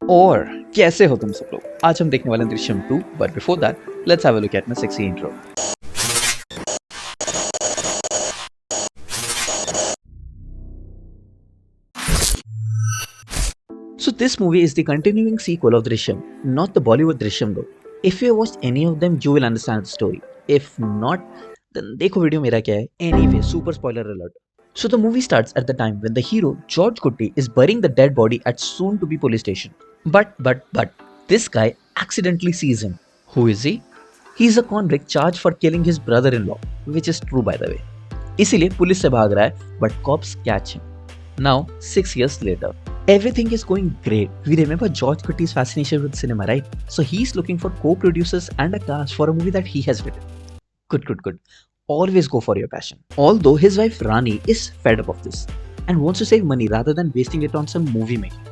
और कैसे हो तुम सब लोग? आज हम देखने वाले हैं Drishyam 2, but before that let's have a look at my sexy intro. So this movie is the continuing sequel of Drishyam, not the Bollywood Drishyam though. If you watched any of them, you will understand the story. If not, then देखो video मेरा क्या है. Anyway, super spoiler alert. So the movie starts at the time when the hero George Kutti is burying the dead body at soon-to-be police station. But this guy accidentally sees him. Who is he? He's a convict charged for killing his brother-in-law, which is true by the way. इसीलिए police से भाग रहा है, but cops catch him. Now 6 years later. Everything is going great. We remember George Kutti's fascination with cinema, right? So he's looking for co-producers and a cast for a movie that he has written. Good. Always go for your passion. Although his wife Rani is fed up of this and wants to save money rather than wasting it on some movie making.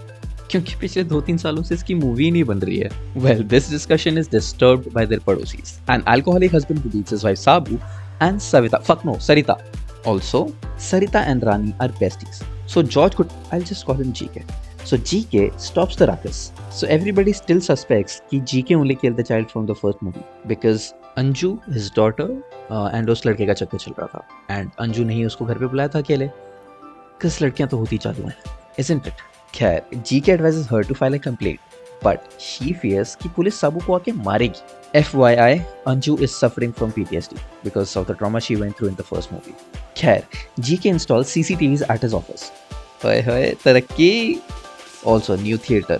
क्योंकि पिछले 2-3 सालों से इसकी movie नहीं बन रही है. Well, this discussion is disturbed by their padosis. An alcoholic husband who beats his wife Sabu and Sarita. Also, Sarita and Rani are besties. So George I'll just call him GK. So GK stops the ruckus. So everybody still suspects कि GK only killed the child from the first movie because Anju, his daughter, and उस लड़के का चक्कर चल रहा था. And Anju ने ही उसको घर पे बुलाया था अकेले. किस लड़कियां तो होती चालू हैं, isn't it? खैर, GK advises her to file a complaint, but she fears कि पुलिस साबू को आके मारेगी. FYI, Anju is suffering from PTSD because of the trauma she went through in the first movie. खैर, GK installs CCTVs at his office. होए तरक्की. Also new theater.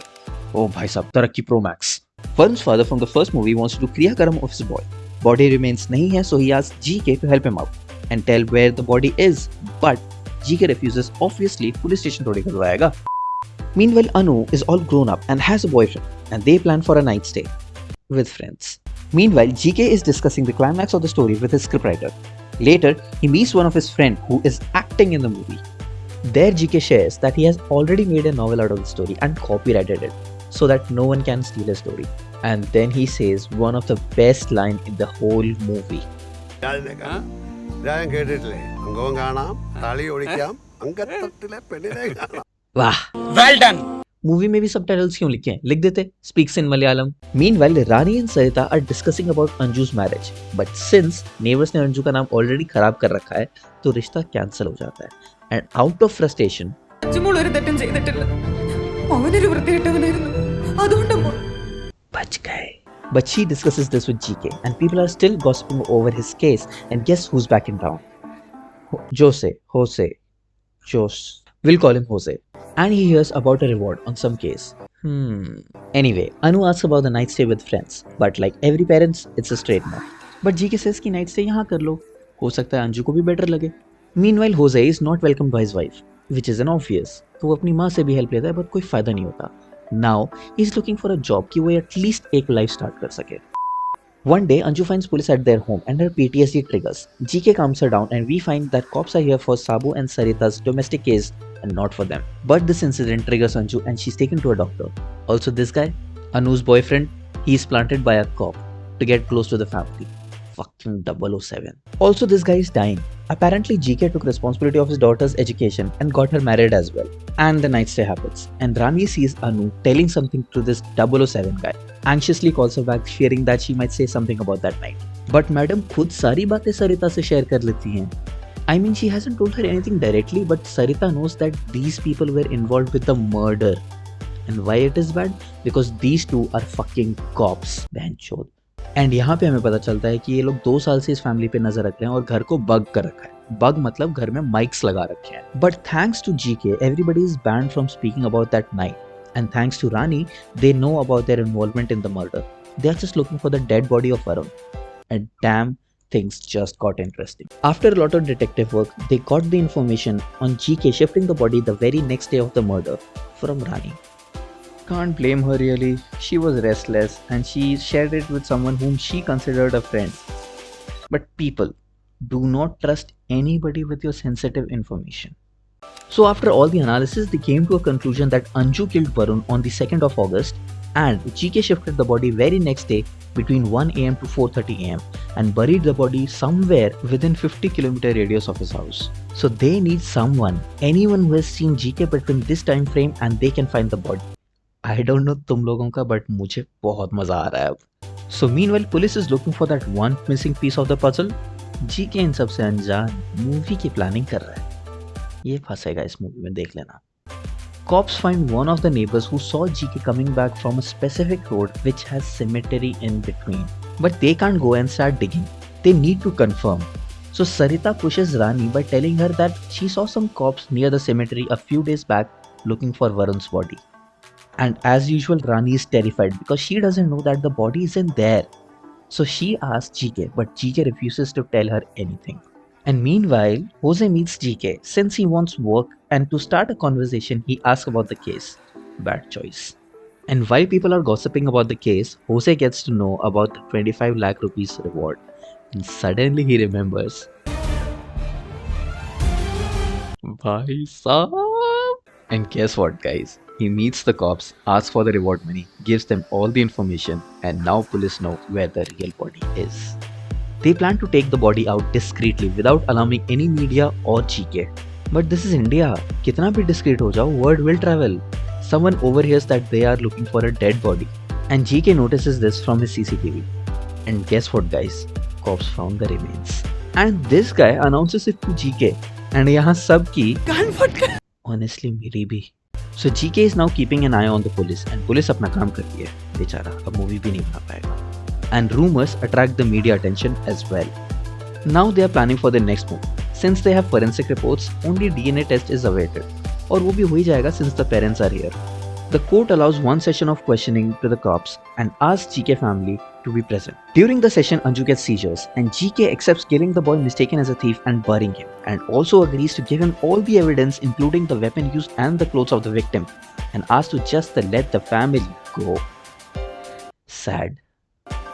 Oh भाई साहब, तरक्की Pro Max. Varun's father from the first movie wants to do Kriyakaram of his boy. Body remains नहीं है, so he asks GK to help him out and tell where the body is. But GK refuses. Obviously, police station थोड़ी करवाएगा. Meanwhile, Anu is all grown up and has a boyfriend, and they plan for a night stay with friends. Meanwhile, GK is discussing the climax of the story with his scriptwriter. Later, he meets one of his friends who is acting in the movie. There, GK shares that he has already made a novel out of the story and copyrighted it so that no one can steal his story. And then he says one of the best lines in the whole movie. Wow. Well done. Movie में भी subtitles क्यों लिखे हैं? लिख देते. Speaks in Malayalam. Meanwhile, Rani and Sarita are discussing about Anju's marriage. But since neighbors ने अंजू का नाम already खराब कर रखा है, तो रिश्ता cancel हो जाता है. And out of frustration, बच गए. But she discusses this with GK, and people are still gossiping over his case. And guess who's back in town? Jose. We'll call him Jose. And he hears about a reward on some case. Anyway, Anu asks about the night stay with friends. But like every parents, it's a straight no. But GK says कि night stay यहाँ कर लो. हो सकता है अंजू को भी better लगे. Meanwhile, Jose is not welcomed by his wife, which is an obvious. तो वो अपनी माँ से भी help लेता है, but कोई फायदा नहीं होता. Now, he's looking for a job कि वो at least एक life start कर सके. One day, Anju finds police at their home and her PTSD triggers. GK calms her down and we find that cops are here for Sabu and Sarita's domestic case and not for them. But this incident triggers Anju and she's taken to a doctor. Also this guy, Anu's boyfriend, he's planted by a cop to get close to the family. Fucking 007. Also this guy is dying. Apparently GK took responsibility of his daughter's education and got her married as well. And the night stay happens. And Rani sees Anu telling something to this 007 guy. Anxiously calls her back, fearing that she might say something about that night. But madam खुद सारी बातें सरिता से share कर लेती हैं. I mean, she hasn't told her anything directly, but Sarita knows that these people were involved with the murder. And why it is bad? Because these two are fucking cops. Benchod. And यहाँ पे हमें पता चलता है कि ये लोग 2 साल से इस फैमिली पे नजर रख रहे हैं और घर को बग कर रखा है. बग मतलब घर में माइक्स लगा रखे हैं. But thanks to GK, everybody is banned from speaking about that night. And thanks to Rani, they know about their involvement in the murder. They are just looking for the dead body of Varun. And damn, things just got interesting. After a lot of detective work, they got the information on GK shifting the body the very next day of the murder from Rani. Can't blame her really. She was restless and she shared it with someone whom she considered a friend. But people, do not trust anybody with your sensitive information. So after all the analysis, they came to a conclusion that Anju killed Varun on the 2nd of August and GK shifted the body very next day between 1 am to 4:30 am and buried the body somewhere within 50-kilometer radius of his house. So they need anyone who has seen GK between this time frame and they can find the body. I don't know तुम लोगों का, but मुझे बहुत मजा आ रहा है अब. So meanwhile, police is looking for that one missing piece of the puzzle. GK इन सब से अनजान मूवी की प्लानिंग कर रहा है. ये फंसेगा इस मूवी में, देख लेना. Cops find one of the neighbors who saw GK coming back from a specific road which has cemetery in between. But they can't go and start digging. They need to confirm. So Sarita pushes Rani by telling her that she saw some cops near the cemetery a few days back looking for Varun's body. And as usual, Rani is terrified because she doesn't know that the body isn't there. So she asks GK, but GK refuses to tell her anything. And meanwhile, Jose meets GK since he wants work, and to start a conversation, he asks about the case. Bad choice. And while people are gossiping about the case, Jose gets to know about the 25 lakh rupees reward. And suddenly he remembers. Bhai Saab. And guess what, guys? He meets the cops, asks for the reward money, gives them all the information, and now police know where the real body is. They plan to take the body out discreetly without alarming any media or GK. But this is India. Kitna bhi discreet ho jao, word will travel. Someone overhears that they are looking for a dead body. And GK notices this from his CCTV. And guess what, guys? Cops found the remains. And this guy announces it to GK. And yahan sab ki कान फट गया. Honestly, मेरी भी. So GK is now keeping an eye on the police. And police अपना काम कर रही है. बेचारा अब मूवी भी नहीं बना पाएगा. And rumors attract the media attention as well. Now they are planning for the next move. Since they have forensic reports, only DNA test is awaited. और वो भी हो ही जाएगा since the parents are here. The court allows one session of questioning to the cops and asks GK family to be present. During the session, Anju gets seizures and GK accepts killing the boy mistaken as a thief and burying him, and also agrees to give him all the evidence including the weapon used and the clothes of the victim, and asks to just let the family go. Sad.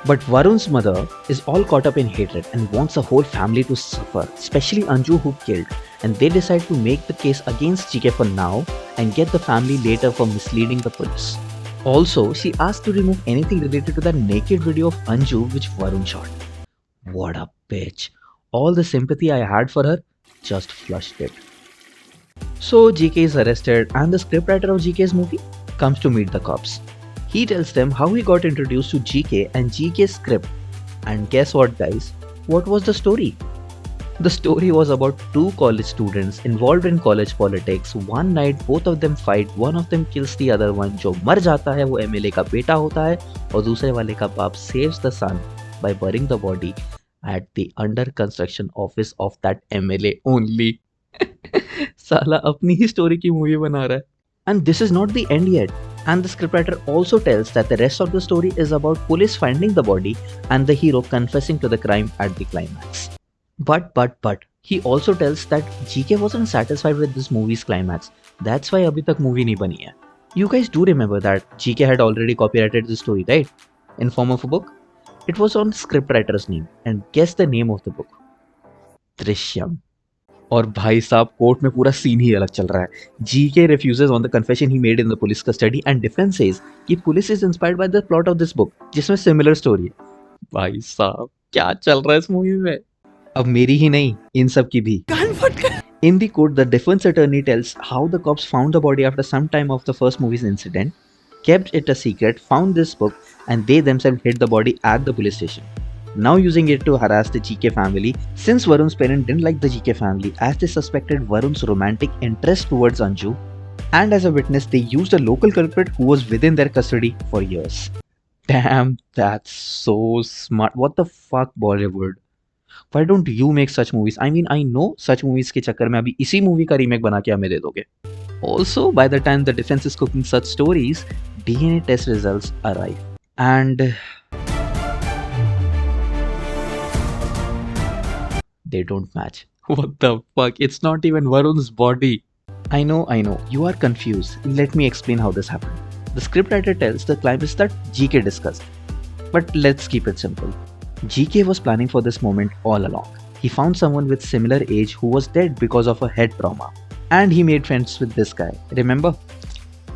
But Varun's mother is all caught up in hatred and wants the whole family to suffer, especially Anju who killed, and they decide to make the case against GK for now and get the family later for misleading the police. Also, she asked to remove anything related to that naked video of Anju which Varun shot. What a bitch. All the sympathy I had for her just flushed it. So GK is arrested and the scriptwriter of GK's movie comes to meet the cops. He tells them how he got introduced to GK and GK's script. And guess what, guys? What was the story? The story was about two college students involved in college politics. One night, both of them fight. One of them kills the other one. जो मर जाता है वो MLA का बेटा होता है और दूसरे वाले का बाप saves the son by burying the body at the under construction office of that MLA only. साला अपनी ही स्टोरी की मूवी बना रहा है. And this is not the end yet. And the scriptwriter also tells that the rest of the story is about police finding the body and the hero confessing to the crime at the climax. But, he also tells that GK wasn't satisfied with this movie's climax. That's why abhi tak movie nahi bani hai. You guys do remember that GK had already copyrighted the story, right? In form of a book? It was on scriptwriter's name. And guess the name of the book? Drishyam. और भाई साहब court में पूरा scene ही अलग चल रहा है. GK refuses on the confession he made in the police custody and defense says कि police is inspired by the plot of this book जिसमें similar story है. भाई साहब क्या चल रहा है इस मूवी में? अब मेरी ही नहीं इन सब की भी कान फट गए. In the court, the defense attorney tells how the cops found the body after some time of the first movie's incident, kept it a secret, found this book, and they themselves hid the body at the police station. Now using it to harass the GK family, since Varun's parents didn't like the GK family as they suspected Varun's romantic interest towards Anju, and as a witness they used a local culprit who was within their custody for years. Damn, that's so smart. What the fuck, Bollywood? Why don't you make such movies? I mean, I know such movies के चक्कर में अभी इसी movie का remake बना के हमें दे दोगे. Also, by the time the defense is cooking such stories, DNA test results arrive. And they don't match. What the fuck? It's not even Varun's body. I know. You are confused. Let me explain how this happened. The scriptwriter tells the climax that GK discussed. But let's keep it simple. GK was planning for this moment all along. He found someone with similar age who was dead because of a head trauma. And he made friends with this guy, remember?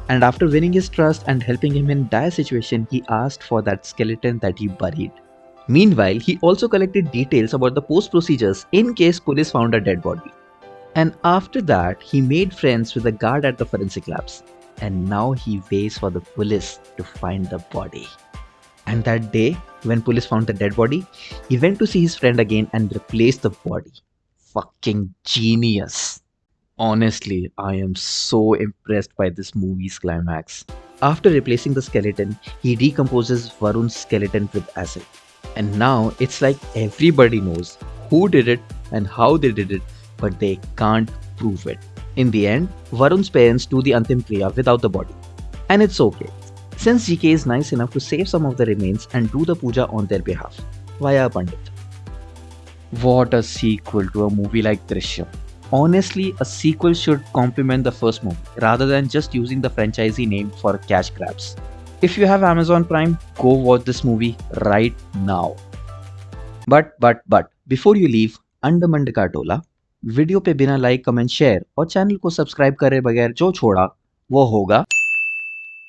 And after winning his trust and helping him in dire situation, he asked for that skeleton that he buried. Meanwhile, he also collected details about the post procedures in case police found a dead body. And after that, he made friends with the guard at the forensic labs. and now he waits for the police to find the body. And that day, when police found the dead body, he went to see his friend again and replaced the body. Fucking genius. Honestly, I am so impressed by this movie's climax. After replacing the skeleton, he decomposes Varun's skeleton with acid. And now it's like everybody knows who did it and how they did it, but they can't prove it. In the end, Varun's parents do the Antim Kriya without the body. And it's okay, since GK is nice enough to save some of the remains and do the puja on their behalf, via a Pandit. What a sequel to a movie like Drishyam. Honestly, a sequel should complement the first movie rather than just using the franchisee name for cash grabs. If you have Amazon Prime, go watch this movie right now. But, before you leave, अंडमंड का टोला, video पे बिना like comment share और channel को subscribe करे बगैर जो छोड़ा वो होगा